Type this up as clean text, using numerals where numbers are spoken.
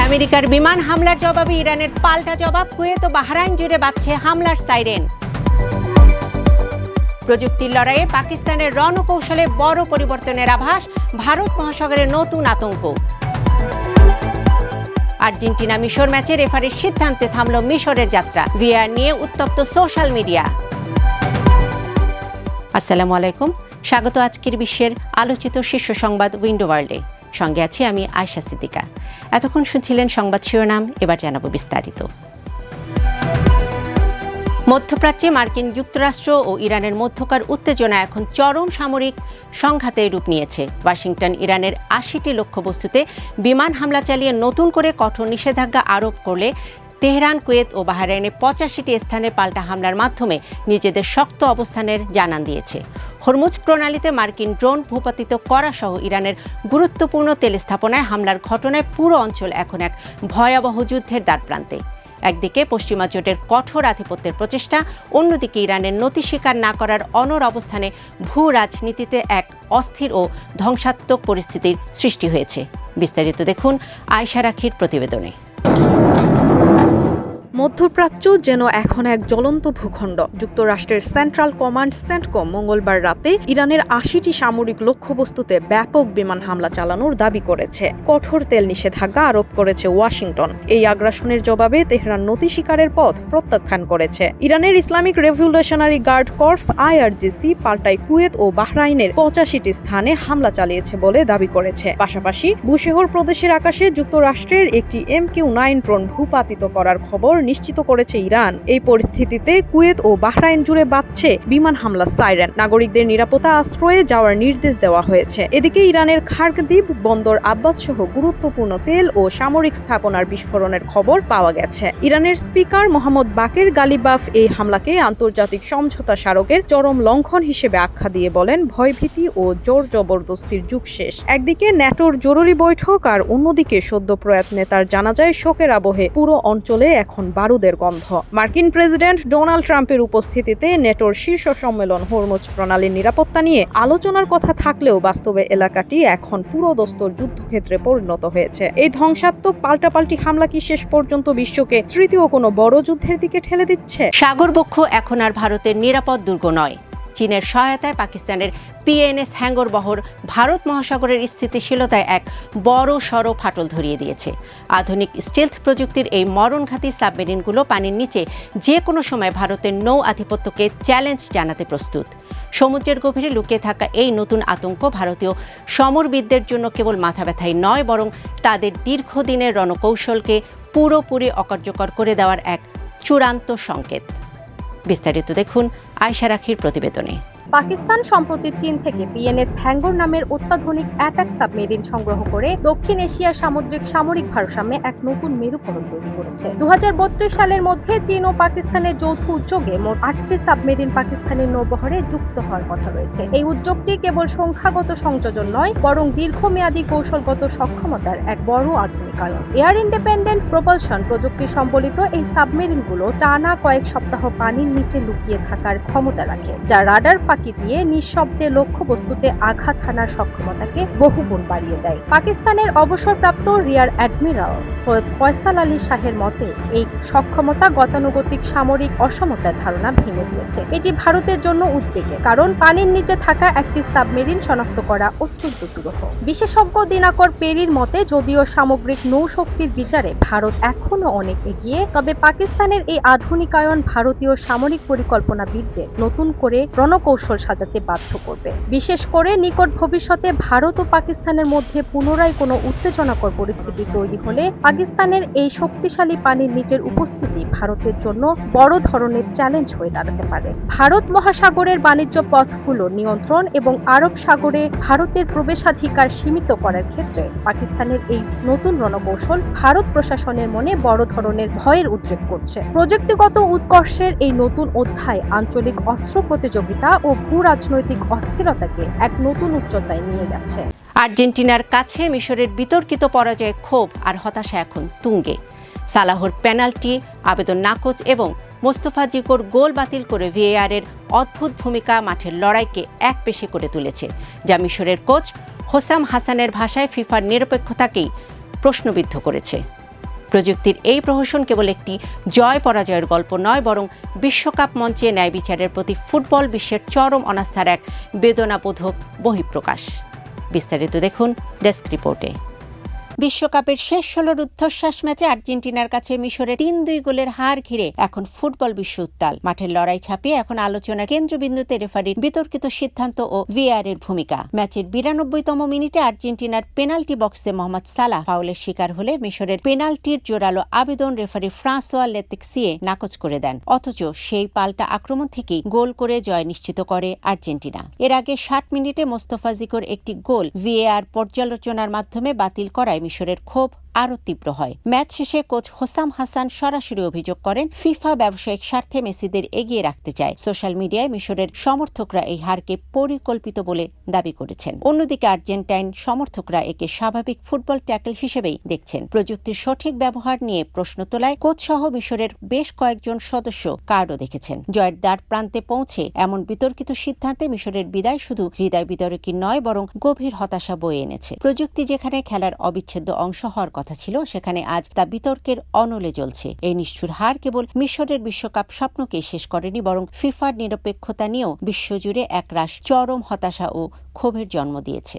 আমেরিকার বিমান হামলার জবাবে ইরানের পাল্টা জবাব, কুয়েত ও বাহরাইন জুড়ে বাজছে হামলার সাইরেন। প্রযুক্তির লড়াইয়ে পাকিস্তানের রণকৌশলে বড় পরিবর্তনের আভাস, ভারত মহাসাগরের নতুন আতঙ্ক। আর্জেন্টিনা মিশর ম্যাচে রেফারির সিদ্ধান্তে থামল মিশরের যাত্রা, ভিআর নিয়ে উত্তপ্ত সোশ্যাল মিডিয়া। আসসালামু আলাইকুম, স্বাগত আজকের বিশ্বের আলোচিত শীর্ষ সংবাদ উইন্ডো ওয়ার্ল্ডে। সঙ্গে আছি আমি আয়েশা সিদ্দিকা। এতক্ষণ শুনছিলেন সংবাদ শিরোনাম, এবার জানাবো বিস্তারিত। মধ্যপ্রাচ্যে মার্কিন যুক্তরাষ্ট্র ও ইরানের মধ্যকার উত্তেজনা এখন চরম সামরিক সংঘাতে রূপ নিয়েছে। ওয়াশিংটন ইরানের ৮০টি লক্ষ্যবস্তুতে বিমান হামলা চালিয়ে নতুন করে কঠোর নিষেধাজ্ঞা আরোপ করলে তেহরান, কুয়েত ও বাহরাইনে ৮৫টি স্থানে পাল্টা হামলার মাধ্যমে নিজেদের শক্ত অবস্থানের জানান দিয়েছে। হরমুজ প্রণালীতে মার্কিন ড্রোন ভূপাতিত করা সহ ইরানের গুরুত্বপূর্ণ তেল স্থাপনায় হামলার ঘটনায় পুরো অঞ্চল এখন এক ভয়াবহ যুদ্ধের দ্বারপ্রান্তে। একদিকে পশ্চিমা জোটের কঠোর আধিপত্যের প্রচেষ্টা, অন্যদিকে ইরানের নতি স্বীকার না করার অনড় অবস্থানে ভূ রাজনীতিতে এক অস্থির ও ধ্বংসাত্মক পরিস্থিতির সৃষ্টি হয়েছে। বিস্তারিত দেখুন আয়েশা রাখির প্রতিবেদনে। মধ্যপ্রাচ্য যেন এখন এক জ্বলন্ত ভূখণ্ড। যুক্তরাষ্ট্রের সেন্ট্রাল কমান্ড সেন্টকম মঙ্গলবার রাতে ইরানের ৮০টি সামরিক লক্ষ্যবস্তুতে ব্যাপক বিমান হামলা চালানোর দাবি করেছে। কঠোর তেল নিষেধাজ্ঞা আরোপ করেছে ওয়াশিংটন। এই আগ্রাসনের জবাবে তেহরান নতি স্বীকারের পথ প্রত্যাখ্যান করেছে। ইরানের Islamic revolutionary guard corps IRGC পাল্টায় কুয়েত ও বাহরাইনের ৮৫টি স্থানে হামলা চালিয়েছে বলে দাবি করেছে। পাশাপাশি বুশেহর প্রদেশের আকাশে যুক্তরাষ্ট্রের একটি MQ-9 ড্রোন ভূপাতিত করার খবর নিশ্চিত করেছে ইরান। এই পরিস্থিতিতে কুয়েত ও বাহরাইন জুড়ে বাজছে বিমান হামলা সাইরেন। নাগরিকদের নিরাপত্তা আশ্রয়ে যাওয়ার নির্দেশ দেওয়া হয়েছে। এদিকে ইরানের খার্ক দ্বীপ, বন্দর আব্বাস সহ গুরুত্বপূর্ণ তেল ও সামরিক স্থাপনার বিস্ফোরণের খবর পাওয়া গেছে। ইরানের স্পিকার মোহাম্মদ বাকের গালিবাফ এই হামলাকে আন্তর্জাতিক সমঝোতা স্মারকের চরম লঙ্ঘন হিসেবে আখ্যা দিয়ে বলেন, ভয়ভীতি ও জোর জবরদস্তির যুগ শেষ। একদিকে ন্যাটোর জরুরি বৈঠক আর অন্যদিকে সদ্য প্রয়াত নেতার জানাজায় শোকের আবহে পুরো অঞ্চলে এখন বারুদের গন্ধ। মার্কিন প্রেসিডেন্ট ডোনাল্ড ট্রাম্পের উপস্থিতিতে নেটোর শীর্ষ সম্মেলন হরমুজ প্রণালীর নিরাপত্তা নিয়ে আলোচনার কথা থাকলেও বাস্তবে এলাকাটি এখন পুরোদস্তুর যুদ্ধক্ষেত্রে পরিণত হয়েছে। এই ধ্বংসাত্মক পাল্টাপাল্টি হামলা কি শেষ পর্যন্ত বিশ্বকে তৃতীয় কোনো বড় যুদ্ধের দিকে ঠেলে দিচ্ছে? সাগরবক্ষ এখন আর ভারতের নিরাপদ দুর্গ নয়। চীনের সহায়তায় পাকিস্তানের PNS হ্যাঙ্গর বহর ভারত মহাসাগরের স্থিতিশীলতায় এক বড় সড় ফাটল ধরিয়ে দিয়েছে। আধুনিক স্টেলথ প্রযুক্তির এই মরণঘাতী সাবমেরিনগুলো পানির নিচে যে কোনো সময় ভারতের নৌ আধিপত্যকে চ্যালেঞ্জ জানাতে প্রস্তুত। সমুদ্রের গভীরে লুকিয়ে থাকা এই নতুন আতঙ্ক ভারতীয় সমরবিদদের জন্য কেবল মাথা ব্যথাই নয়, বরং তাদের দীর্ঘদিনের রণকৌশলকে পুরোপুরি অকার্যকর করে দেওয়ার এক চূড়ান্ত সংকেত। বিস্তারিত দেখুন আয়েশা রাখির প্রতিবেদনে। পাকিস্তান সম্প্রতি চীন থেকে PNS হ্যাঙ্গর নামের অত্যাধুনিক অ্যাটাক সাবমেরিন সংগ্রহ করে দক্ষিণ এশিয়ার সামরিক ভারসাম্যে এক নতুন মেরুকরণ তৈরি করেছে। ২০৩২ সালের মধ্যে চীন ও পাকিস্তানের যৌথ উদ্যোগে মোট ৮টি সাবমেরিন পাকিস্তানের নৌবহরে যুক্ত হওয়ার কথা রয়েছে। এই উদ্যোগটি কেবল সংখ্যাগত সংযোজন নয়, বরং দীর্ঘমেয়াদী কৌশলগত সক্ষমতার এক বড় আধুনিকায়ন। এয়ার ইন্ডিপেন্ডেন্ট প্রপালশন প্রযুক্তি সম্বলিত এই সাবমেরিনগুলো টানা কয়েক সপ্তাহ পানির নিচে লুকিয়ে থাকার ক্ষমতা রাখে, যা রাডার ফাঁকি দিয়ে নিঃশব্দে লক্ষ্যবস্তুতে আঘাত হানার সক্ষমতাকে বহুগুণ বাড়িয়ে দেয়। পাকিস্তানের অবসরপ্রাপ্ত রিয়ার অ্যাডমিরাল সৈয়দ ফয়সাল আলী শাহের মতে এই সক্ষমতা গতানুগতিক সামরিক অসমতার ধারণা ভেঙে দিয়েছে। এটি ভারতের জন্য উদ্বেগের, কারণ পানির নিচে থাকা একটি সাবমেরিন শনাক্ত করা অত্যন্ত দুরূহ। বিশেষজ্ঞ দিনাকর পেরির মতে, যদিও সামগ্রিক নৌশক্তির বিচারে ভারত এখনো অনেক এগিয়ে, তবে পাকিস্তানের এই আধুনিকায়ন ভারতীয় সামরিক পরিকল্পনাবিদদের নতুন করে রণকৌশল সাজাতে বাধ্য করবে। বিশেষ করে নিকট ভবিষ্যতে ভারত ও পাকিস্তানের মধ্যে পুনরায় কোনো উত্তেজনাকর পরিস্থিতি তৈরি হলে পাকিস্তানের এই শক্তিশালী পানির নিচের উপস্থিতি ভারতের জন্য বড় ধরনের চ্যালেঞ্জ হয়ে দাঁড়াতে পারে। ভারত মহাসাগরের বাণিজ্য পথগুলো নিয়ন্ত্রণ এবং আরব সাগরে ভারতের প্রবেশাধিকার সীমিত করার ক্ষেত্রে পাকিস্তানের এই নতুন রণকৌশল ভারত প্রশাসনের মনে বড় ধরনের ভয়ের উদ্রেক করছে। প্রযুক্তিগত উৎকর্ষের এই নতুন অধ্যায় আঞ্চলিক অস্ত্র প্রতিযোগিতা ও ভূ রাজনৈতিক অস্থিরতাকে এক নতুন উচ্চতায় নিয়ে গেছে। আর্জেন্টিনার কাছে মিশরের বিতর্কিত পরাজয়ে ক্ষোভ আর হতাশা এখন তুঙ্গে। সালাহর পেনাল্টি আবেদন নাকচ এবং মোস্তফা জিকোর গোল বাতিল করে VAR-এর অদ্ভুত ভূমিকা মাঠের লড়াইকে একপেশে করে তুলেছে, যা মিশরের কোচ হোসাম হাসানের ভাষায় ফিফার নিরপেক্ষতাকেই প্রশ্নবিদ্ধ করেছে। প্রযুক্তির এই প্রহসন কেবল একটি জয় পরাজয়ের গল্প নয়, বরং বিশ্বকাপ মঞ্চে ন্যায় বিচারের প্রতি ফুটবল বিশ্বের চরম অনাস্থার এক বেদনাবোধক বহিঃপ্রকাশ। বিস্তারিত দেখুন ডেস্ক রিপোর্টে। বিশ্বকাপের শেষ 16 রুদ্ধশ্বাস ম্যাচে আর্জেন্টিনার কাছে মিশরের 3-2 গোলের হার ঘিরে এখন ফুটবল বিশ্ব উত্তাল। মাঠের লড়াই ছাপিয়ে এখন আলোচনার কেন্দ্রবিন্দুতে রেফারির বিতর্কিত সিদ্ধান্ত ও ভিএআর এর ভূমিকা। ম্যাচের 92তম মিনিটে আর্জেন্টিনার পেনাল্টি বক্সে মোহাম্মদ সালাহ ফাউলের শিকার হলে মিশরের পেনাল্টির জোরালো আবেদন রেফারি ফ্রাঁসোয়া লেতেক্সিয়ে নাকচ করে দেন। অথচ সেই পাল্টা আক্রমণ থেকেই গোল করে জয় নিশ্চিত করে আর্জেন্টিনা। এর আগে 60 মিনিটে মোস্তফাজিকোর একটি গোল ভিএআর পর্যালোচনার মাধ্যমে বাতিল করায় মিশরের ক্ষোভ আরও তীব্র হয়। ম্যাচ শেষে কোচ হোসাম হাসান সরাসরি অভিযোগ করেন, ফিফা ব্যবসায়িক স্বার্থে মেসিদের এগিয়ে রাখতে চায়। সোশ্যাল মিডিয়ায় মিশরের সমর্থকরা এই হারকে পরিকল্পিত বলে দাবি করেছেন। অন্যদিকে আর্জেন্টাইন সমর্থকরা একে স্বাভাবিক ফুটবল ট্যাকল হিসেবেই দেখছেন। প্রযুক্তির সঠিক ব্যবহার নিয়ে প্রশ্ন তোলায় কোচ সহ মিশরের বেশ কয়েকজন সদস্য কার্ডও দেখেছেন। জয়ের দ্বার প্রান্তে পৌঁছে এমন বিতর্কিত সিদ্ধান্তে মিশরের বিদায় শুধু হৃদয় বিতরকী নয়, বরং গভীর হতাশা বয়ে এনেছে। প্রযুক্তি যেখানে খেলার অবিচ্ছেদ্য অংশ হওয়ার কথা ছিল, সেখানে আজ তা বিতর্কের অনলে জ্বলছে। এই নিষ্ঠুর হার কেবল মিশরের বিশ্বকাপ স্বপ্নকে শেষ করেনি, বরং ফিফার নিরপেক্ষতা নিয়েও বিশ্বজুড়ে একরাশ চরম হতাশা ও ক্ষোভের জন্ম দিয়েছে।